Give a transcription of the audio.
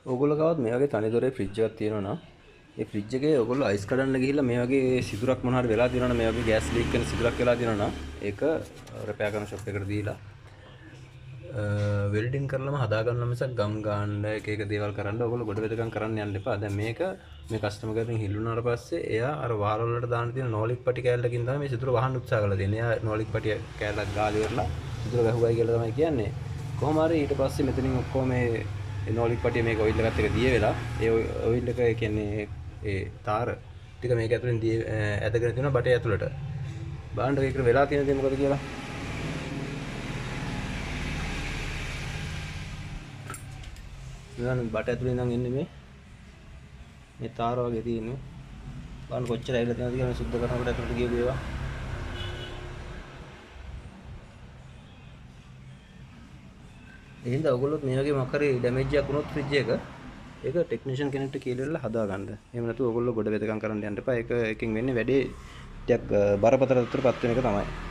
ඕගොල්ලෝ ගාවත් මේ වගේ තනි දොරේ ෆ්‍රිජ් එකක් තියෙනවා නම් ඒ ෆ්‍රිජ් එකේ ඕගොල්ලෝ අයිස් කඩන්න ගිහිල්ලා මේ වගේ සිදුරක් මොනවා හරි වෙලා තියෙනවා නම් මේ වගේ ගෑස් ලීක් වෙන සිදුරක් වෙලා තියෙනවා නම් ඒක රිපෙයාර් කරන ෂොප් එකට දීලා වෙල්ඩින් කරලම හදා ගන්න මිසක් ගම් ගන්න එක එක දේවල් කරන්න ඕගොල්ලෝ ගොඩ වෙදකම් කරන්න යන්න එපා. දැන් මේක මේ කස්ටමර් කෙනෙක්ගෙන් හිල්ලුනාට පස්සේ එයා අර වහල් වලට දාන්න තියෙන නෝලික් පටි කෑල්ලකින් තමයි මේ සිදුර වහන්න උත්සාහ කරලා තියෙන්නේ. එයා නෝලික් පටි කෑල්ලක් ගාලා ඉවරලා සිදුර වැහුවයි කියලා තමයි කියන්නේ. කොහොම හරි ඊට පස්සේ මෙතනින් ඔක්කොම මේ නෝලික් පටිය මේක ඔයිල් එකත් එක්ක දිය වෙලා ඒ ඔයිල් එක කියන්නේ ඒ තාර ටික මේක ඇතුලෙන් දිය ඇදගෙන තියෙනවා බටේ ඇතුලට. බලන්න ඒකට වෙලා තියෙන දේ මොකද කියලා. බලන්න බට ඇතුලේ ඉඳන් එන්නේ මේ තාර වගේ තියෙන්නේ. බලන්න කොච්චර ඇවිල්ලා තියෙනවද කියලා මේ සුද්ධ කරනකොට ඇතුලට ගිය දේවා. එහෙනම් ඔයගොල්ලොත් මේ වගේ මොකක් හරි ඩැමේජ් එකක් වුණොත් ෆ්‍රිජ් එක ඒක ටෙක්නිෂියන් කෙනෙක්ට කියලා හදා ගන්න. එහෙම නැතුව ඔයගොල්ලෝ ගොඩ වෙදකම් කරන්න යන්න එපා. ඒක එකකින් වෙන්නේ වැඩේ ටිකක් බරපතල තත්ත්වයකට පත් වෙන එක තමයි.